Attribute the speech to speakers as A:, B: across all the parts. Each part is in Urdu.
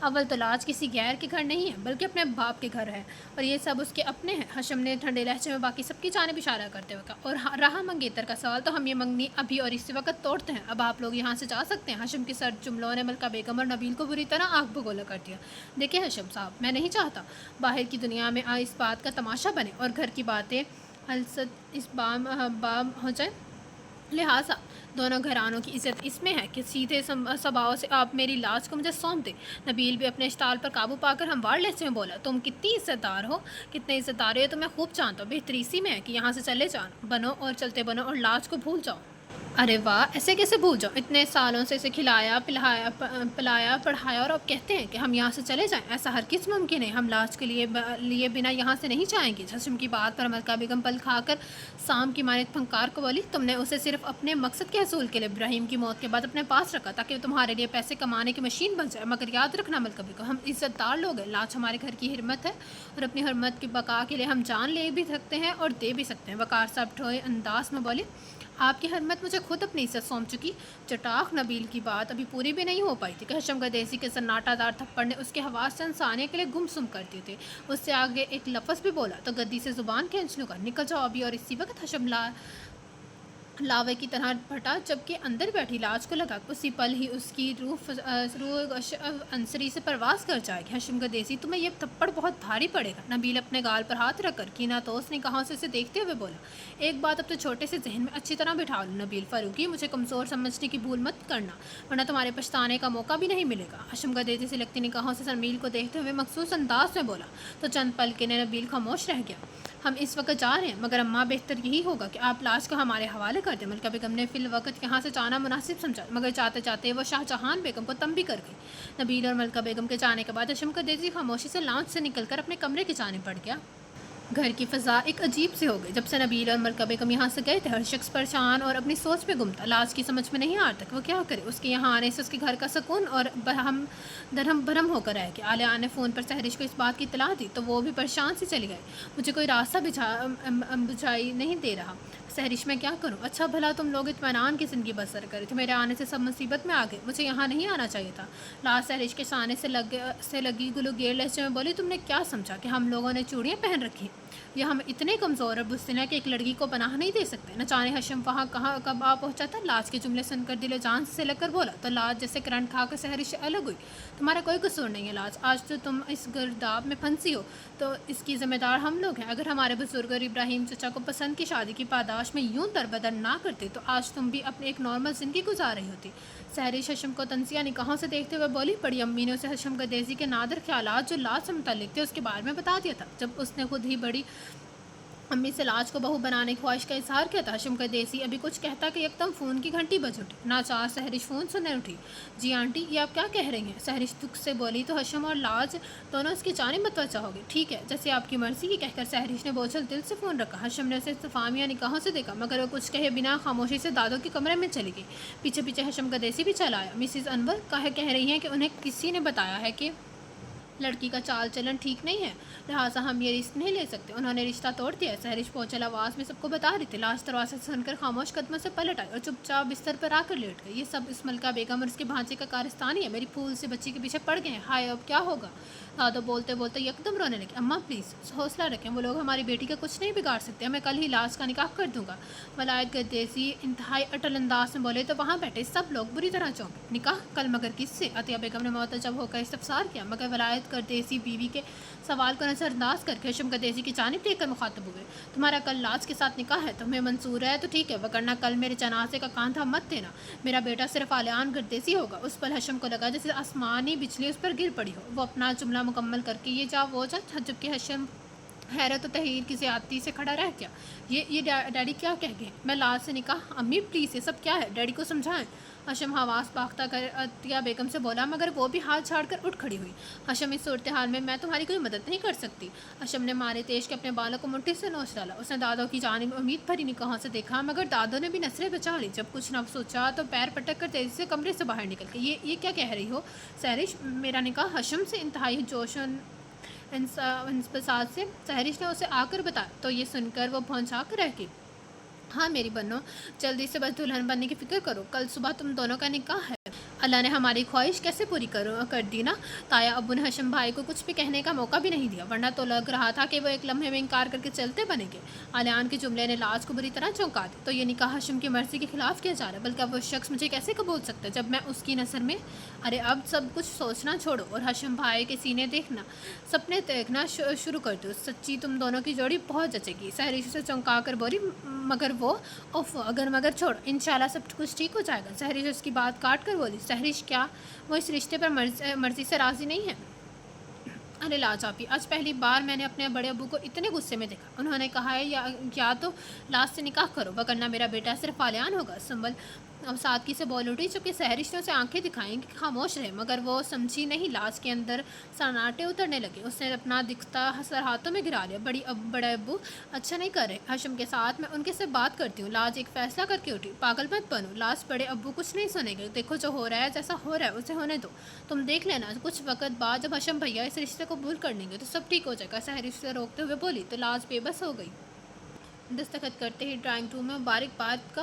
A: اول تو لاج کسی غیر کے گھر نہیں ہے بلکہ اپنے باپ کے گھر ہے، اور یہ سب اس کے اپنے ہیں۔ حشم نے ٹھنڈے لہجے میں باقی سب کی جانب اشارہ کرتے ہوئے کہا، اور رہا منگیتر کا سوال تو ہم یہ منگنی ابھی اور اسی وقت توڑتے ہیں، اب آپ لوگ یہاں سے جا سکتے ہیں۔ حشم کی سرد جملوں نے ملکہ بیگم اور نبیل کو بری طرح آنکھ بگولا کر دیا۔ دیکھیں حشم صاحب، میں نہیں چاہتا باہر کی دنیا میں اس بات کا تماشا بنے اور گھر کی باتیں حلصت اس بام ہو جائے، لہٰذا دونوں گھرانوں کی عزت اس میں ہے کہ سیدھے سباؤ سے آپ میری لاج کو مجھے سونپ دیں۔ نبیل بھی اپنے اشتعال پر قابو پا کر ہموار لہجے میں بولا، تم کتنی عزت دار ہو، کتنے عزت دار ہو یہ تو میں خوب جانتا ہوں، بہتری اسی میں ہے کہ یہاں سے چلے بنو اور چلتے بنو اور لاج کو بھول جاؤ۔ ارے واہ، ایسے کیسے بھول جاؤ؟ اتنے سالوں سے اسے کھلایا پلایا پڑھایا اور اب کہتے ہیں کہ ہم یہاں سے چلے جائیں؟ ایسا ہرگز ممکن ہے، ہم لاج کے لیے بنا یہاں سے نہیں جائیں گے۔ حشم کی بات پر ملکہ بیگم پل کھا کر سام کی مانند پھنکار کو بولی، تم نے اسے صرف اپنے مقصد کے حصول کے لیے ابراہیم کی موت کے بعد اپنے پاس رکھا تاکہ وہ تمہارے لیے پیسے کمانے کی مشین بن جائے، مگر یاد رکھنا ملکہ بیگم، ہم عزت دار لوگ ہیں، لاج ہمارے گھر کی حرمت ہے اور اپنی حرمت کی بقا کے لیے ہم جان لے بھی سکتے ہیں اور دے بھی سکتے ہیں۔ وقار صاحب ٹھوئے انداز میں بولے، آپ کی حرمت مجھے خود اپنی عزت سونپ چکی۔ چٹاخ نبیل کی بات ابھی پوری بھی نہیں ہو پائی تھی کہ حشم گدیسی کے سناٹا دار تھپڑ نے اس کے حواس چند ثانیے کے لیے گم سم کر دیے تھے۔ اس سے آگے ایک لفظ بھی بولا تو گدی سے زبان کھینچ لوں گا، نکل جاؤ ابھی، اور اسی وقت حشم لاوے کی طرح پھٹا، جبکہ اندر بیٹھی لاج کو لگا اسی پل ہی اس کی روح انصری سے پرواز کر جائے گی۔ حشم گدیسی، تمہیں یہ تھپڑ بہت بھاری پڑے گا۔ نبیل اپنے گال پر ہاتھ رکھ کر کینہ توس نگاہوں سے اسے دیکھتے ہوئے بولا، ایک بات اب تو چھوٹے سے ذہن میں اچھی طرح بٹھا لو نبیل فاروقی، مجھے کمزور سمجھنے کی بھول مت کرنا ورنہ تمہارے پچھتانے کا موقع بھی نہیں ملے گا۔ حشم گدیسی سے لگتی نگاہوں سے نبیل کو دیکھتے ہوئے مخصوص انداز میں بولا تو چند پل کے نبیل خاموش رہ گیا۔ ہم اس وقت جا رہے ہیں، مگر اماں بہتر یہی ہوگا کہ آپ لاج کو ہمارے حوالے کر دیں۔ ملکہ بیگم نے فی الوقت یہاں سے جانا مناسب سمجھا، مگر جاتے جاتے وہ شاہ جہان بیگم کو تنبیہ کر گئی۔ نبیل اور ملکہ بیگم کے جانے کے بعد حشم گدیسی خاموشی سے لاؤنج سے نکل کر اپنے کمرے کی جانب بڑھ گیا۔ گھر کی فضا ایک عجیب سی ہو گئی جب سے نبیل اور ملکہ بیگم یہاں سے گئے تھے۔ ہر شخص پریشان اور اپنی سوچ میں گم تھا۔ لاج کی سمجھ میں نہیں آ رہا تھا کہ وہ کیا کرے، اس کے یہاں آنے سے اس کے گھر کا سکون اور درہم برہم ہو کر رہ گیا۔ عالیہ نے فون پر سحرش کو اس بات کی اطلاع دی تو وہ بھی پریشان سی چلی گئی، مجھے کوئی راستہ بجھائی نہیں دے رہا، سحرش میں کیا کروں؟ اچھا بھلا تم لوگ اطمینان کی زندگی بسر کرے تھے، میرے آنے سے سب مصیبت میں آ گئے، مجھے یہاں نہیں آنا چاہیے تھا۔ لاج سحرش کے سانے سے لگی گلوگیر لہجے میں بولی، تم نے کیا سمجھا کہ ہم لوگوں نے چوڑیاں پہن رکھی؟ یہ ہم اتنے کمزور اور بزدل ہیں کہ ایک لڑکی کو پناہ نہیں دے سکتے؟ نہ جانے حشم وہاں کب آ پہنچا تھا۔ لاج کے جملے سن کر دل و جان سے لگ کر بولا تو لاج جیسے کرنٹ کھا کر سحرش سے الگ ہوئی، تمہارا کوئی قصور نہیں ہے لاج، آج تو تم اس گرداب میں پھنسی ہو تو اس کی ذمہ دار ہم لوگ ہیں۔ اگر ہمارے بزرگ اور ابراہیم چچا کو پسند کی شادی کی پاداش میں یوں دربدر نہ کرتے تو آج تم بھی اپنی ایک نارمل زندگی گزار رہی ہوتی۔ سحرش حشم کو تنزیہ نگاہوں سے دیکھتے ہوئے بولی، بڑی امی نے اسے حشم گدیسی کے نادر خیالات جو لاج سے متعلق تھے اس کے بارے میں بتا دیا تھا، جب اس نے خود ہی بڑی امی سے لاج کو بہو بنانے کی خواہش کا اظہار کیا تھا۔ حشم گدیسی ابھی کچھ کہتا کہ یکدم فون کی گھنٹی بج اٹھی۔ ناچار سحرش فون سننے اٹھی۔ جی آنٹی، یہ آپ کیا کہہ رہی ہیں؟ سحرش دکھ سے بولی تو حشم اور لاج دونوں اس کی جانب متوجہ ہو گئے۔ ٹھیک ہے، جیسے آپ کی مرضی، یہ کہہ کر سحرش نے بوجھل دل سے فون رکھا۔ حشم نے اسے استفہامیہ نگاہوں سے دیکھا مگر وہ کچھ کہے بنا خاموشی سے دادوں کے کمرے میں چلی گئی۔ پیچھے پیچھے حشم گدیسی بھی چلا آیا۔ مسز انور کہہ رہی ہیں کہ انہیں کسی نے بتایا ہے کہ لڑکی کا چال چلن ٹھیک نہیں ہے، لہٰذا ہم یہ رشتہ نہیں لے سکتے، انہوں نے رشتہ توڑ دیا ہے۔ سحرش بوجھل آواز میں سب کو بتا رہی تھی۔ لاج دروازے سے سن کر خاموش قدموں سے پلٹ آئی اور چپ چاپ بستر پر آ کر لیٹ گئی۔ یہ سب اس ملکہ بیگم اور اس کے بھانجے کا کارستانی ہے، میری پھول سے بچی کے پیچھے پڑ گئے ہیں، ہائے اب کیا ہوگا؟ دادو بولتے بولتے یکدم رونے لگے۔ اماں پلیز حوصلہ رکھیں، وہ لوگ ہماری بیٹی کا کچھ نہیں بگاڑ سکتے، میں کل ہی لاج کا نکاح کر دوں گا۔ ولایت گدیسی انتہائی اٹل انداز میں بولے تو وہاں بیٹھے سب لوگ بری طرح چونکے۔ نکاح کل مگر کس سے؟ عطیہ بیگم نے معتجب ہو کر استفسار کیا، مگر ولایت گدیسی بیوی کے سوال کو نظر انداز کر کے حشم گدیسی کی جانب دیکھ کر مخاطب ہوئے، تمہارا کل لاج کے ساتھ نکاح ہے، تمہیں منظور ہے تو ٹھیک ہے، وگرنہ کل میرے جنازے کا کاندھا مت دینا، میرا بیٹا صرف عالیان گدیسی ہوگا۔ اس پل حشم کو لگا جیسے آسمانی بجلی اس پر گر پڑی ہو۔ وہ اپنا جملہ مکمل کر کے یہ جا وہ جا، جبکہ حشم حیرت و تحیر کی زیادتی سے کھڑا رہ گیا۔ یہ ڈیڈی کیا کہہ گئے؟ میں لاج سے نکاح؟ امی پلیز یہ سب کیا ہے، ڈیڈی کو سمجھائیں۔ حشم حواس باختہ کر عطیہ بیگم سے بولا مگر وہ بھی ہاتھ جھاڑ کر اٹھ کھڑی ہوئی۔ حشم اس صورتحال میں تمہاری کوئی مدد نہیں کر سکتی۔ حشم نے مارے تیش کے اپنے بالوں کو مٹھی سے نوچ ڈالا۔ اس نے دادوں کی جانب امید بھری نگاہوں سے دیکھا مگر دادوں نے بھی نظریں بچا لی۔ جب کچھ نہ سوچا تو پیر پٹک کر تیزی سے کمرے سے باہر نکل گئی۔ یہ کیا کہہ رہی ہو سحرش؟ میرا نکاح؟ حشم سے انتہائی جوش و انبساط سے سحرش نے اسے آ کر بتایا تو یہ سن کر وہ بھونچا کر رہ گئی۔ ہاں میری بنو، جلدی سے بس دلہن بننے کی فکر کرو، کل صبح تم دونوں کا نکاح ہے۔ اللہ نے ہماری خواہش کیسے پوری کر دی نا. تایا ابو نے ہشم بھائی کو کچھ بھی کہنے کا موقع بھی نہیں دیا، ورنہ تو لگ رہا تھا کہ وہ ایک لمحے میں انکار کر کے چلتے بنیں گے. علیان کے جملے نے لاج کو بری طرح چونکا دی. تو یہ نکاح ہشم کی مرضی کے خلاف کیا جا رہا ہے، بلکہ اب وہ شخص مجھے کیسے قبول سکتا ہے جب میں اس کی نظر میں. ارے اب سب کچھ سوچنا چھوڑو اور ہشم بھائی کے سینے دیکھنا، سپنے دیکھنا شروع کر دو. سچی تم دونوں کی جوڑی بہت جچے گی. سہرش سے چونکا کر بولی. مگر وہ اوف اگر مگر چھوڑ، انشاءاللہ سب کچھ ٹھیک ہو جائے گا. سہرش اس کی بات کاٹ کر بولی. سہرش کیا وہ اس رشتے پر مرضی سے راضی نہیں ہے؟ ارے لاج آپی، آج پہلی بار میں نے اپنے بڑے ابو کو اتنے غصے میں دیکھا. انہوں نے کہا ہے یا تو لاج سے نکاح کرو وگرنہ میرا بیٹا صرف علیان ہوگا. سنبل اب سادگی سے بول اٹھی، چونکہ سہرش نے اسے آنکھیں دکھائیں کہ خاموش رہے، مگر وہ سمجھی نہیں. لاج کے اندر سناٹے اترنے لگے. اس نے اپنا دکھتا سر ہاتھوں میں گرا لیا. بڑے ابو اچھا نہیں کر رہے ہشم کے ساتھ، میں ان کے سے بات کرتی ہوں. لاج ایک فیصلہ کر کے اٹھی. پاگل مت بنو لاج، بڑے ابو کچھ نہیں سنیں گے. دیکھو جو ہو رہا ہے، جیسا ہو رہا ہے اسے ہونے دو. تم دیکھ لینا کچھ وقت بعد جب ہشم بھیا اس رشتے کو قبول کر لیں گے تو سب ٹھیک ہو جائے گا. سہرش سے روکتے ہوئے بولی. تو لاج بے بس ہو گئی. دستخط کرتے ہی ڈرائنگ روم میں مبارکباد کا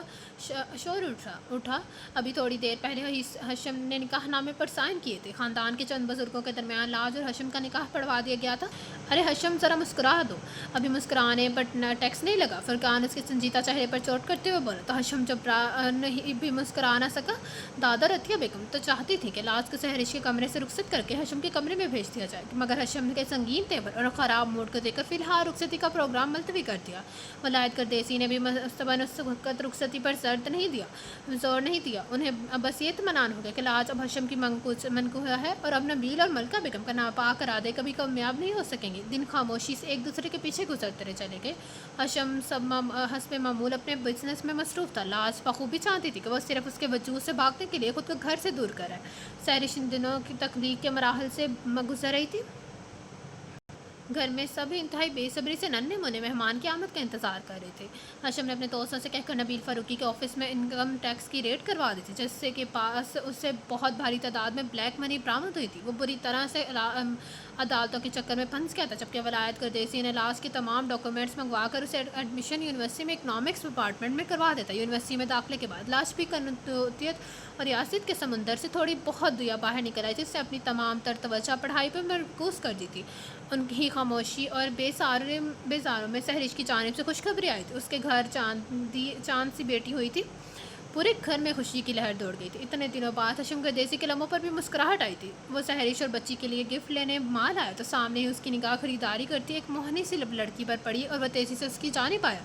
A: شور اٹھا. ابھی تھوڑی دیر پہلے ہشم نے نکاح نامے پر سائن کیے تھے. خاندان کے چند بزرگوں کے درمیان لاج اور ہشم کا نکاح پڑھوا دیا گیا تھا. ارے ہشم ذرا مسکرا دو. ابھی مسکرانے پر ٹیکس نہیں لگا. فرقان اس کے سنجیدہ چہرے پر چوٹ کرتے ہوئے بولا. تو ہشم جب نہیں بھی مسکرا نہ سکا. دادا رتیہ بیگم تو چاہتی تھی کہ لاج کو سہرش کے کمرے سے رخصت کر کے ہشم کے کمرے میں بھیج دیا جائے، مگر ہشم کے سنگین تیور اور خراب موڈ کو دیکھ کر فی الحال رخصتی کا پروگرام ملتوی کر دیا. ولایت کردیسی نے بھی مستباً اس وقت رخصتی پر زور نہیں دیا. انہیں بس یہ اطمینان ہو گیا کہ لاج اب ہشم کی منقوہ ہے اور اب نبیل اور ملکہ بیگم کا ناپاک ارادے کبھی کامیاب نہیں ہو سکیں گے. دن خاموشی سے ایک دوسرے کے پیچھے گزرتے رہے چلے گئے. ہشم حسب معمول اپنے بزنس میں مصروف تھا. لاج بخوبی چاہتی تھی کہ وہ صرف اس کے وجود سے بھاگنے کے لیے خود کو گھر سے دور کرے. سہرش ان دنوں کی تخلیق کے مراحل سے گزر رہی تھی. گھر میں سب انتہائی بے صبری سے ننھے منے مہمان کی آمد کا انتظار کر رہے تھے. ہشم نے اپنے دوستوں سے کہہ کر نبیل فاروقی کے آفس میں انکم ٹیکس کی ریڈ کروا دی تھی، جس سے کے پاس اس سے بہت بھاری تعداد میں بلیک منی برآمد ہوئی تھی. وہ بری طرح سے عدالتوں کے چکر میں پھنس گیا تھا. جبکہ ولایت کردیسی نے لاج کے تمام ڈاکومنٹس منگوا کر اسے ایڈمیشن یونیورسٹی میں اکنامکس ڈپارٹمنٹ میں کروا دیتا. یونیورسٹی میں داخلے کے بعد لاج بھی قنوطیت اور ریاست کے سمندر سے تھوڑی بہت دیا باہر نکل آئی، جس سے اپنی تمام تر توجہ پڑھائی پر مرکوز کر دی تھی. ان کی خاموشی اور بیزاروں میں سہرش کی جانب سے خوشخبری آئی تھی. اس کے گھر چاند سی بیٹی ہوئی تھی. پورے گھر میں خوشی کی لہر دوڑ گئی تھی. اتنے دنوں بعد ہشم کردیسی کے لمحوں پر بھی مسکراہٹ آئی تھی. وہ سہرش اور بچی کے لیے گفٹ لینے مال آیا تو سامنے ہی اس کی نگاہ خریداری کرتی ایک موہنی سی لڑکی پر پڑی اور وہ تیزی سے اس کی جانب آیا.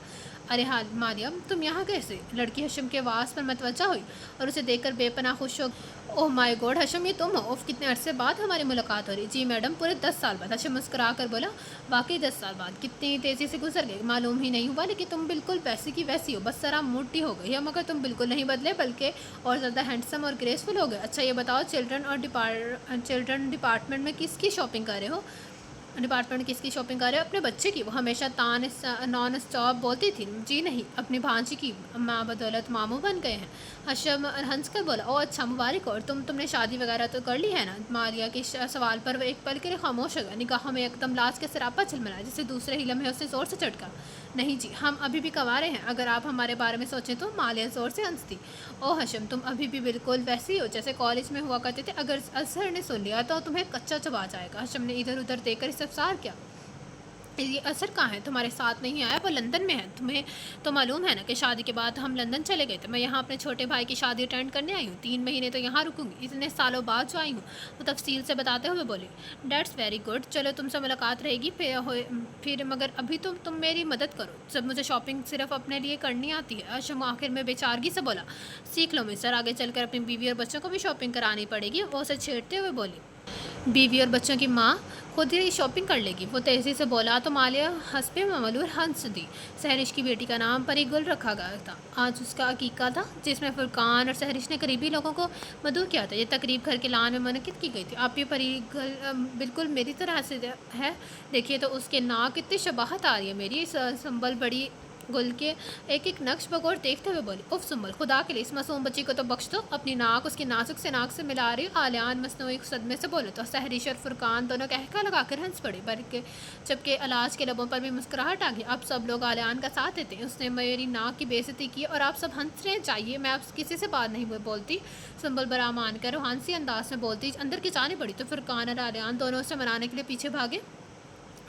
A: ارے مالیہ تم یہاں کیسے؟ لڑکی ہشم کے آواز پر متوجہ ہوئی اور اسے دیکھ کر بے پناہ خوش ہو. اوہ مائی گاڈ ہشم، یہ تم ہو؟ کتنے عرصے بعد ہماری ملاقات ہو رہی. جی میڈم، پورے 10 سال بعد. ہشم مسکرا کر بولا. واقعی 10 سال بعد کتنی تیزی سے گزر گئے، معلوم ہی نہیں ہوا. لیکن تم بالکل ویسی کی ویسی ہو، بس ذرا موٹی ہو گئی ہے، مگر تم بالکل نہیں بدلے بلکہ اور زیادہ ہینڈسم اور گریسفل ہو گئے. اچھا یہ بتاؤ، چلڈرن ڈپارٹمنٹ میں کس کی شاپنگ کر رہے ہو؟ اپنے بچے کی. وہ ہمیشہ نان اسٹاپ بولتی تھی. جی نہیں، اپنی بھانجی کی. ماں بدولت ماموں بن گئے ہیں. ہشم ہنس کر بولا. او اچھا، مبارک ہو. اور تم نے شادی وغیرہ تو کر لی ہے نا؟ مالیہ کے سوال پر وہ ایک پل کے لیے خاموش ہو گیا. نگاہوں میں ایک دم لاج کے سراپا جھلملایا، جسے دوسرے ہی لمحے اس نے زور سے جھٹکا. نہیں جی، ہم ابھی بھی کنوارے ہیں. اگر آپ ہمارے بارے میں سوچیں تو. مالیہ زور سے ہنستی. او ہشم، تم ابھی بھی بالکل ویسی ہو جیسے کالج میں ہوا کرتے تھے. اگر اظہر نے سن لیا تو تمہیں کچا چبا جائے گا. ہشم نے ادھر ادھر دیکھ کر استفسار کیا. یہ اثر کہاں ہے؟ تمہارے ساتھ نہیں آیا؟ وہ لندن میں ہے. تمہیں تو معلوم ہے نا کہ شادی کے بعد ہم لندن چلے گئے تھے. میں یہاں اپنے چھوٹے بھائی کی شادی اٹینڈ کرنے آئی ہوں. 3 مہینے تو یہاں رکوں گی. اتنے سالوں بعد جو آئی ہوں. وہ تفصیل سے بتاتے ہوئے بولے. That's very good. چلو تم سے ملاقات رہے گی پھر مگر ابھی تم میری مدد کرو. جب مجھے شاپنگ صرف اپنے لیے کرنی آتی ہے. ہشم آخر میں بیچارگی سے بولا. سیکھ لو مسٹر، آگے چل کر اپنی بیوی اور بچوں کو بھی شاپنگ کرانی پڑے گی. وہ اسے چھیڑتے ہوئے بولی. بیوی اور بچوں کی ماں خود ہی شاپنگ کر لے گی. وہ تیزی سے بولا تو مالیہ حسب معمول ہنس دی. سہرش کی بیٹی کا نام پری گل رکھا گیا تھا. آج اس کا عقیقہ تھا، جس میں فرقان اور سہرش نے قریبی لوگوں کو مدعو کیا تھا. یہ تقریب گھر کے لان میں منعقد کی گئی تھی. آپ یہ پری گل بالکل میری طرح سے ہے. دیکھیے تو اس کے ناک کتنی شباہت آ رہی ہے میری. سنبل بڑی گل کے ایک ایک نقش بغور دیکھتے ہوئے بولی، اف سنبل، خدا کے لیے اس معصوم بچی کو تو بخش دو، اپنی ناک اس کی نازک سے ناک سے ملا رہی آلیان مصنوعی صدمے سے بولے تو سحریش اور فرقان دونوں کہکا لگا کر ہنس پڑے، بلکہ جبکہ الاج کے لبوں پر بھی مسکراہٹ آ گئی۔ اب سب لوگ آلیان کا ساتھ دیتے ہیں، اس نے میری ناک کی بے عزتی کی اور آپ سب ہنس رہے چاہیے، میں اب کسی سے بات نہیں بولتی۔ سنبل برا مان کر روحانسی انداز میں بولتی اندر کی جانے پڑی تو فرقان اور آلیان دونوں اسے منانے کے لیے پیچھے بھاگے۔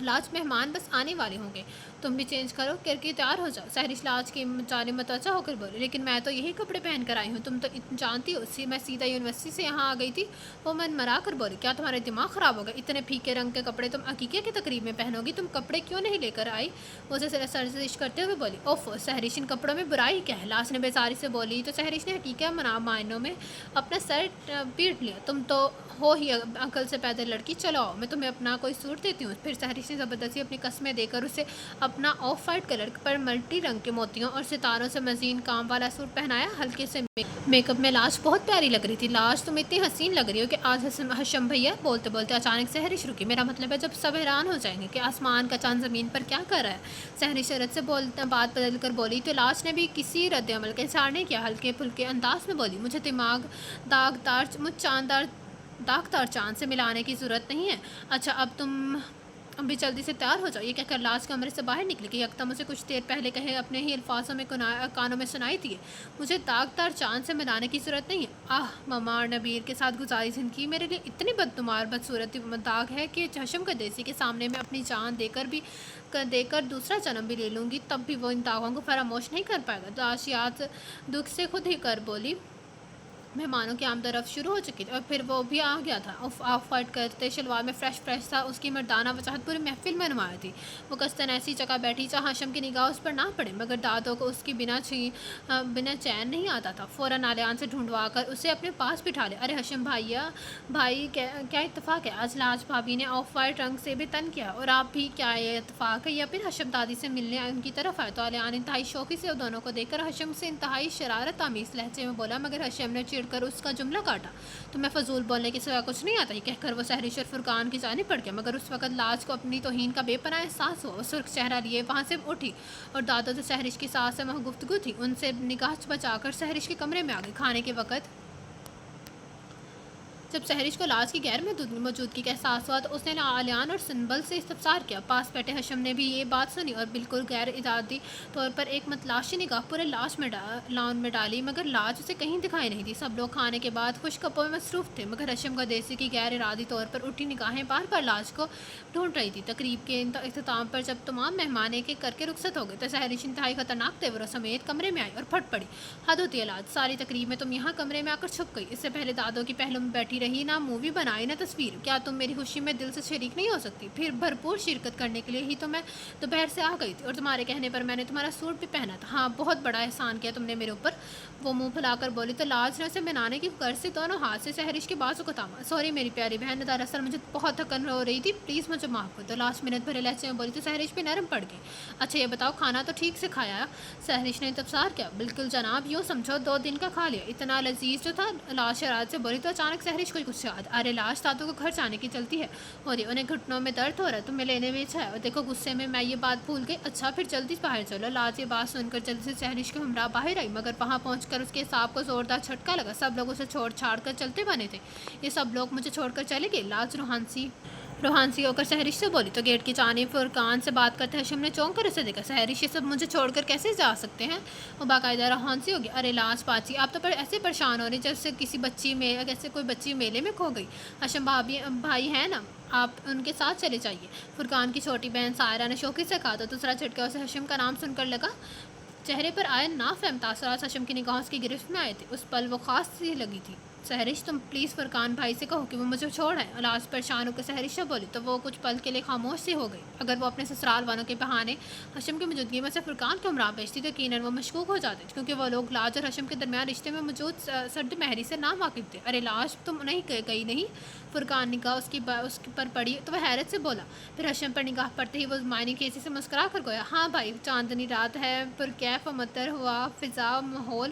A: لاج مہمان بس آنے والے ہوں گے، تم بھی چینج کرو کر کے تیار ہو جاؤ، سحرش لاج کی جانب متوجہ ہو کر بولی، لیکن میں تو یہی کپڑے پہن کر آئی ہوں، تم تو جانتی ہو میں سیدھا یونیورسٹی سے یہاں آ گئی تھی۔ وہ من مرا کر بولی، کیا تمہارے دماغ خراب ہوگا؟ اتنے پھیکے رنگ کے کپڑے تم عقیقے کی تقریب میں پہنو گی، تم کپڑے کیوں نہیں لے کر آئی؟ وہ اسے سرزنش کرتے ہوئے بولی، اوف سحرش، ان کپڑوں میں برائی کیا ہے؟ لاج نے بیزاری سے بولی تو سحرش نے حقیقہ معنوں میں اپنا سر پیٹ لیا، تم تو ہو ہی عقل سے پیدل لڑکی، چلو آؤ میں تمہیں اپنا کوئی سوٹ دیتی ہوں۔ پھر سحرش نے زبردستی اپنی قسمیں دے کر اسے اپنا of white colour per multi رنگ کے موتیوں اور ستاروں سے مزین کام والا سوٹ پہنایا۔ ہلکے سے میک اپ میں لاج بہت پیاری لگ رہی تھی۔ لاج تم اتنی حسین لگ رہی ہو کہ آج حشم بھیا، بولتے بولتے اچانک سحرش رکی، میرا مطلب ہے جب سب حیران ہو جائیں گے کہ آسمان کا چاند زمین پر کیا کر رہا ہے۔ سحرش شرط سے بات بدل کر بولی تو لاج نے بھی کسی رد عمل کا اظہار نہیں کیا، ہلکے پھلکے انداز میں بولی، مجھے داغدار چاند سے ملانے کی ضرورت نہیں ہے۔ اچھا اب تم بھی جلدی سے تیار ہو جاؤ۔ یہ کہہ کر لاج کمرے سے باہر نکلی کہ یکدم اسے کچھ دیر پہلے کہے اپنے ہی الفاظوں میں کانوں میں سنائی دیے، مجھے داغدار چاند سے ملانے کی ضرورت نہیں ہے۔ آہ ممار نبیر کے ساتھ گزاری زندگی میرے لیے اتنی بدصورت داغ ہے کہ حشم قدیسی کے سامنے میں اپنی جان دے کر دوسرا جنم بھی لے لوں گی، تب بھی وہ ان داغوں کو فراموش نہیں کر پائے گا۔ لاج یاد دکھ سے خود ہی کر بولی، مہمانوں کی آمد و رفت شروع ہو چکی تھی اور پھر وہ بھی آ گیا تھا۔ آف وائٹ کرتے شلوار میں فریش تھا، اس کی مردانہ وجاہت پوری محفل میں نمایاں تھی۔ وہ قصداً ایسی جگہ بیٹھی جہاں حشم کی نگاہ اس پر نہ پڑے، مگر دادوں کو اس کی بنا چین نہیں آتا تھا۔ فوراً آلیان سے ڈھونڈوا کر اسے اپنے پاس بٹھا لیا۔ ارے حشم بھائی کیا اتفاق ہے، آج لاج بھابھی نے آف وائٹ رنگ سے بھی تن کیا، اور آپ بھی، کیا یہ اتفاق ہے یا پھر حشم دادی سے ملنے ان کی طرف آئے؟ تو آلیان انتہائی شوقی سے دونوں کو دیکھ کر حشم سے انتہائی شرارت آمیز لہجے میں بولا، مگر حشم نے چڑ کر اس کا جملہ کاٹا، تمہیں فضول بولنے کے سوا کچھ نہیں آتا؟ یہ کہہ کر وہ سحرش اور فرقان کی جانب پڑ گیا، مگر اس وقت لاج کو اپنی توہین کا بے پناہ احساس ہوا۔ وہ سرخ چہرہ لیے وہاں سے اٹھی اور دادوں سے سحرش کی ساس سے وہاں گفتگو تھی، ان سے نگاہ بچا کر سحرش کے کمرے میں آ گئی۔ کھانے کے وقت جب سحرش کو لاج کی غیر موجودگی کا احساس ہوا تو اس نے آلیان اور سنبل سے استفسار کیا۔ پاس بیٹھے حشم نے بھی یہ بات سنی اور بالکل غیر ارادی طور پر ایک متلاشی نگاہ پورے لان میں ڈالی، مگر لاج اسے کہیں دکھائی نہیں دی۔ سب لوگ کھانے کے بعد خوش گپوں میں مصروف تھے، مگر حشم قدیسی کی غیر ارادی طور پر اٹھی نگاہیں بار بار لاج کو ڈھونڈ رہی تھی۔ تقریب کے اختتام پر جب تمام مہمان ایک ایک کر کے رخصت ہو گئے تو سحرش انتہائی خطرناک تیوروں سمیت کمرے میں آئی اور پھٹ پڑی، حد ہوتی ہے لاج، ساری تقریب میں تم یہاں کمرے میں آ کر چھپ گئی، اس سے پہلے دادوں کی پہلو میں بیٹھی رہی، نہ مووی بنائی نہ تصویر، کیا تم میری خوشی میں دل سے شریک نہیں ہو سکتی؟ پھر بھرپور شرکت کرنے کے لیے ہی تو میں دوپہر سے آ گئی تھی، اور تمہارے کہنے پر میں نے تمہارا سوٹ بھی پہنا تھا۔ ہاں بہت بڑا احسان کیا تم نے میرے اوپر، وہ منہ پھلا کر بولی تو لاج نے اسے منانے کی غرض سے دونوں ہاتھ سے سحرش کے بازو کو تھاما۔ سوری میری پیاری بہن، دراصل مجھے بہت تھکن ہو رہی تھی، پلیز مجھے معاف کر دو، لاج منت بھرے لہجے میں بولی تو سحرش بھی نرم پڑ گئی۔ اچھا یہ بتاؤ کھانا تو ٹھیک سے کھایا؟ سحرش نے تبصار کیا۔ بالکل جناب، یوں سمجھو 2 دن کا کھا لیا، اتنا لذیذ جو تھا۔ لاج شرارت سے بولی تو اچانک سحرش کو کچھ یاد، ارے لاج دادوں کو گھر جانے کی چلتی ہے ہو رہی، انہیں گھٹنوں میں درد ہو رہا ہے، تمہیں لینے میں اچھا ہے، اور دیکھو غصے میں یہ بات بھول گئی، اچھا پھر جلدی باہر چلو۔ لاج یہ بات سن کر جلدی سے سحرش کے ہمراہ باہر آئی، مگر وہاں پہنچ کر اس کے حساب کو زوردار جھٹکا لگا، سب لوگ اسے چھوڑ چھاڑ کر چلتے بنے تھے، یہ سب لوگ مجھے چھوڑ کر چلے گئے؟ لاج روحانسی ہو کر سحرش سے بولی تو گیٹ کی جانب فرقان سے بات کرتے حشم نے چونک کر اسے دیکھا، سحرش یہ سب مجھے چھوڑ کر کیسے جا سکتے ہیں؟ وہ باقاعدہ روحانسی ہوگی، ارے لاج باجی آپ تو ایسے پریشان ہو رہے جیسے کوئی بچی میلے میں کھو گئی، حشم بھائی ہیں نا، آپ ان کے ساتھ چلے جائیے، فرقان کی چھوٹی بہن سائرہ نے شوقی سے کہا، تو دوسرا جھٹکا اسے حشم کا نام سن کر لگا۔ چہرے پر آئے نافہم تاثرات حشم کی نگاہوں اس کی گرفت میں آئے تھے، اس پل وہ خاص سی لگی تھی۔ سحرش تم پلیز فرقان بھائی سے کہو کہ وہ مجھے چھوڑیں۔ لاج پریشان ہو کر سحرش سے بولی تو وہ کچھ پل کے لیے خاموش سی ہو گئی، اگر وہ اپنے سسرال والوں کے بہانے حشم کی موجودگی میں سے فرقان کو ہمراہ بھیجتی تو یقیناً وہ مشکوک ہو جاتے، کیونکہ وہ لوگ لاج اور حشم کے درمیان رشتے میں موجود سرد مہری سے نا واقف تھے۔ ارے لاج تم گئی نہیں؟ فرقان نگاہ اس پر پڑی تو وہ حیرت سے بولا، پھر حشم پر نگاہ پڑتے ہی وہ معنی کیسی سے مسکرا کر گویا، ہاں بھائی، چاندنی رات ہے، پرکیف و مطر ہوا، فضا ماحول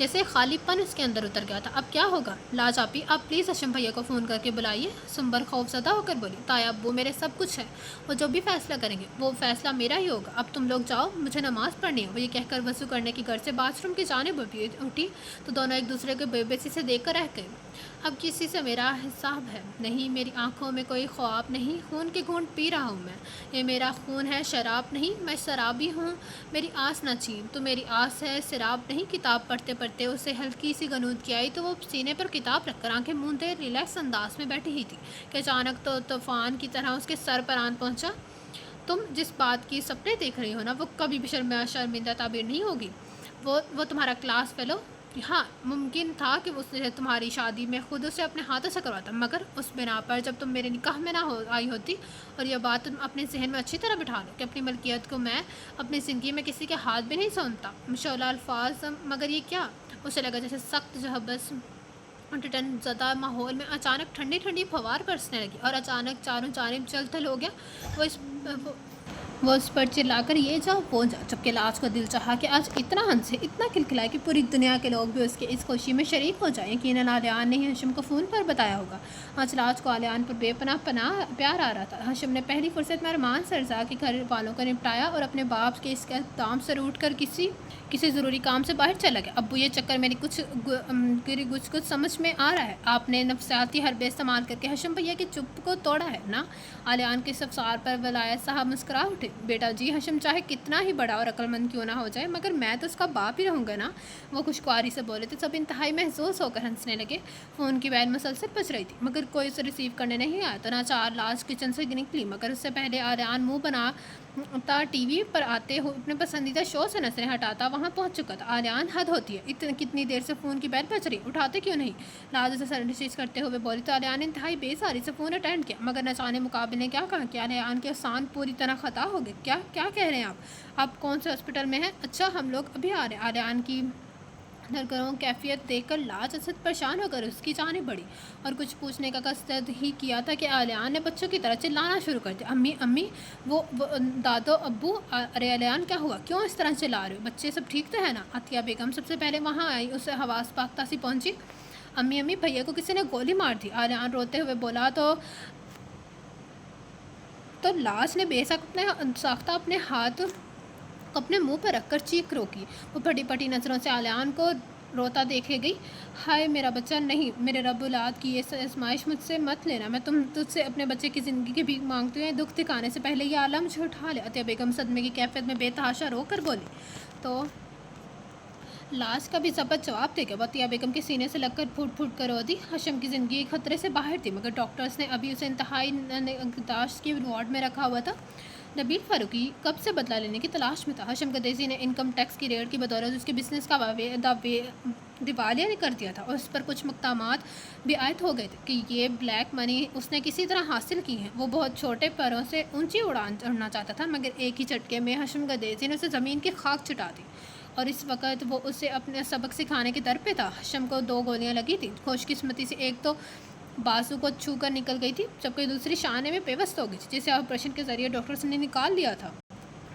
A: جیسے خالی پن اس کے اندر اتر گیا تھا۔ اب کیا ہوگا لاج آپی، آپ پلیز ہشم بھیا کو فون کر کے بلائیے۔ سنبر خوف زدہ ہو کر بولی، تایا ابو میرے سب کچھ ہے، وہ جو بھی فیصلہ کریں گے وہ فیصلہ میرا ہی ہوگا، اب تم لوگ جاؤ، مجھے نماز پڑھنی ہے۔ وہ یہ کہہ کر وضو کرنے کی غرض سے باتھ روم کی جانب اٹھی تو دونوں ایک دوسرے کے بے بسی سے دیکھ کر رہ گئے۔ اب کسی سے میرا حساب ہے نہیں، میری آنکھوں میں کوئی خواب نہیں، خون کے گھونٹ پی رہا ہوں میں، یہ میرا خون ہے شراب نہیں، میں شرابی ہوں، میری آس نہ چھین، تو میری آس ہے شراب نہیں۔ کتاب پڑھتے پڑھتے اسے ہلکی سی غنودگی آئی تو وہ سینے پر کتاب رکھ کر آنکھیں موندے ریلیکس انداز میں بیٹھی ہی تھی کہ اچانک تو طوفان کی طرح اس کے سر پر آن پہنچا۔ تم جس بات کی سپنے دیکھ رہی ہو نا، وہ کبھی بھی شرمندہ تعبیر نہیں ہوگی۔ وہ تمہارا کلاس فیلو، ہاں ممکن تھا کہ اس نے تمہاری شادی میں خود اسے اپنے ہاتھوں سے کرواتا، مگر اس بنا پر جب تم میرے نکاح میں نہ آئی ہوتی، اور یہ بات تم اپنے ذہن میں اچھی طرح بٹھا لو کہ اپنی ملکیت کو میں اپنی زندگی میں کسی کے ہاتھ بھی نہیں سونپتا۔ شعلہ الفاظ، مگر یہ کیا؟ اسے لگا جیسے سخت جہبذ ٹٹن زدہ ماحول میں اچانک ٹھنڈی ٹھنڈی پھوار برسنے لگی اور اچانک چاروں جانب جل تھل ہو گیا۔ وہ اس پر چلا کر یہ جا وہ جا، جبکہ لاج کو دل چاہا کہ آج اتنا ہنسے، اتنا کھلکھلائے کہ پوری دنیا کے لوگ بھی اس کی اس خوشی میں شریک ہو جائیں۔ یقیناً علیان نے ہی ہشم کو فون پر بتایا ہوگا۔ آج لاج کو علیان پر بے پناہ پیار آ رہا تھا۔ ہشم نے پہلی فرصت میں ارمان سرزا کے گھر والوں کو نپٹایا اور اپنے باپ کے اس اقدام سے روٹ کر کسی ضروری کام سے باہر چلا گیا۔ ابو، یہ چکر میری کچھ سمجھ میں آ رہا ہے، آپ نے نفسیاتی حربے استعمال کر کے ہشم بھیا کی چپ کو توڑا ہے نا؟ علیان کے استفسار پر ولایت صاحب مسکرا اٹھے۔ بیٹا جی، ہشم چاہے کتنا ہی بڑا اور عقل مند کیوں نہ ہو جائے، مگر میں تو اس کا باپ ہی رہوں گا نا، وہ خوشگواری سے بولے تھے۔ سب انتہائی محظوظ ہو کر ہنسنے لگے۔ فون کی بیل مسلسل بج رہی تھی مگر کوئی اسے ریسیو کرنے نہیں آیا تو ناچار لاج کچن سے نکلی، مگر اس سے پہلے علیان منہ بناتا ٹی وی پر آتے ہوئے اپنے پسندیدہ شو سے نظریں ہٹاتا وہاں پہنچ چکا تھا۔ علیان، حد ہوتی ہے، کتنی دیر سے فون کی بیل بج رہی، اٹھاتے کیوں نہیں؟ لاج اسے سر ریسیو کرتے ہوئے بولی تو علیان نے انتہائی بےساری سے فون اٹینڈ کیا، مگر نہ جانے مقابل نے کیا کہا کہ علیان کے سان پوری طرح خطا ہو گئے۔ کیا کہہ رہے ہیں آپ کون سے ہاسپٹل میں ہیں؟ اچھا، ہم لوگ ابھی آ رہے ہیں۔ علیان کی درگروں کیفیت دیکھ کر لاج اسد پریشان ہو کر اس کی جانب بڑھی اور کچھ پوچھنے کا قصد ہی کیا تھا کہ علیان نے بچوں کی طرح چلانا شروع کر دیا۔ امی، وہ دادو، ابو، ارے علیان کیا ہوا، کیوں اس طرح چلا رہے ہو؟ بچے سب ٹھیک تو ہے نا؟ عطیہ بیگم سب سے پہلے وہاں آئی، اسے حواس پاختہ سی پہنچی۔ امی، بھیا کو کسی نے گولی مار دی، علیان روتے ہوئے بولا تو لاج نے بے ساختہ اپنے ہاتھ اپنے منہ پر رکھ کر چیخ روکی۔ وہ پھٹی پھٹی نظروں سے علیان کو روتا دیکھے گئی۔ ہائے میرا بچہ، نہیں، میرے رب العاد کی یہ آزمائش مجھ سے مت لینا، میں تجھ سے اپنے بچے کی زندگی کی بھیک مانگتی ہوں، دکھ دکھانے سے پہلے یہ عالم مجھے اٹھا لے۔ عطیہ بیگم صدمے کی کیفیت میں بے تحاشا رو کر بولی تو لاج کا بھی ضبط جواب دے گا۔ وہ عطیہ بیگم کے سینے سے لگ کر پھوٹ پھوٹ کر رو دی۔ ہشم کی زندگی خطرے سے باہر تھی مگر ڈاکٹرز نے ابھی اسے انتہائی نگہداشت کی وارڈ میں رکھا ہوا تھا۔ نبیل فاروقی کب سے بدلہ لینے کی تلاش میں تھا۔ ہشم قدیسی نے انکم ٹیکس کی ریڈ کی بدولت اس کے بزنس کا دیوالیہ کر دیا تھا اور اس پر کچھ مقدمات بھی عائد ہو گئے تھے کہ یہ بلیک منی اس نے کسی طرح حاصل کی ہیں۔ وہ بہت چھوٹے پروں سے اونچی اڑنا چاہتا تھا مگر ایک ہی جھٹکے میں ہشم قدیسی نے اسے زمین کی خاک چٹا دی اور اس وقت وہ اسے اپنے سبق سکھانے کے در پہ تھا۔ ہشم کو 2 گولیاں لگی تھیں، خوش قسمتی سے ایک تو بازو کو چھو کر نکل گئی تھی جبکہ دوسری شانے میں پیوست ہو گئی تھی جسے آپریشن کے ذریعے ڈاکٹرز نے نکال لیا تھا۔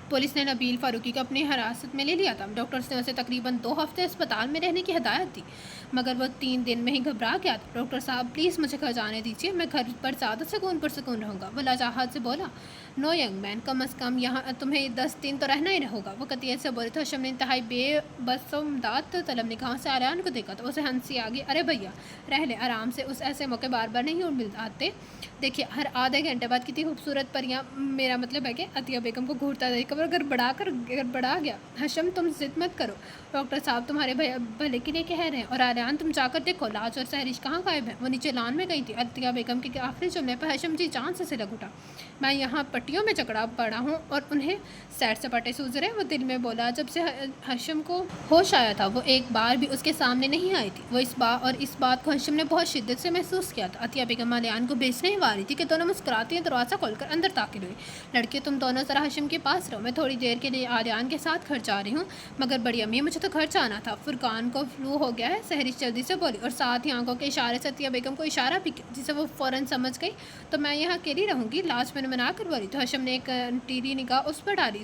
A: پولیس نے نبیل فاروقی کو اپنی حراست میں لے لیا تھا۔ ڈاکٹرز نے اسے تقریباً 2 ہفتے اسپتال میں رہنے کی ہدایت دی مگر وہ 3 دن میں ہی گھبرا گیا تھا۔ ڈاکٹر صاحب پلیز مجھے گھر جانے دیجیے، میں گھر پر زیادہ پرسکون رہوں گا، وہ لاجاہت سے بولا۔ نو ینگ مین، کم از کم یہاں تمہیں 10 دن تو رہنا ہی ہوگا، وہ قطعیت سے بولے تو ہشم نے انتہائی بے بس و امداد طلب نگاہوں سے علیان کو دیکھا تو اسے ہنسی آ گئی۔ ارے بھیا رہ لے آرام سے، اس ایسے موقع بار بار نہیں مل آتے، دیکھیے ہر آدھے گھنٹے بعد کتنی خوبصورت پریاں، میرا مطلب ہے کہ عطیہ بیگم کو گھورتا دیکھ کر گڑبڑا گیا۔ ہشم تم ضد مت کرو، ڈاکٹر صاحب تمہارے بھلے کے لیے کہہ رہے ہیں، اور علیان تم جا کر دیکھو لاج اور سہرش کہاں غائب ہیں، وہ نیچے لان میں گئی تھی۔ عطیہ بیگم کے آخری جملے پر ہشم جی جان سے لگ اٹھا۔ میں یہاں پٹیوں میں جکڑا پڑا ہوں اور انہیں سیر سپاٹے سوز رہے، وہ دل میں بولا۔ جب سے ہشم کو ہوش آیا تھا وہ ایک بار بھی اس کے سامنے نہیں آئی تھی، وہ اس بات کو ہشم نے بہت شدت سے محسوس کیا تھا۔ عطیہ بیگم علیان کو بیچنے ہی واری تھی کہ دونوں مسکراتی ہیں دروازہ کھول کر اندر داخل ہوئی۔ لڑکے تم دونوں ذرا ہشم کے پاس رہو، میں تھوڑی دیر کے لیے علیان کے ساتھ گھر جا رہی ہوں۔ مگر بڑی امی مجھے تو گھر جانا تھا، فرقان کو فلو ہو گیا ہے، سہرش جلدی سے بولی اور ساتھ ہی آنکھوں کے اشارے سے عطیہ بیگم کو اشارہ بھی کیا جسے وہ فوراً سمجھ گئی۔ تو میں یہاں اکیلی رہوں گی، لاج میں نے منا کر بولی تو ہشم نے ایک ٹیڑھی نگاہ اس پر ڈالی۔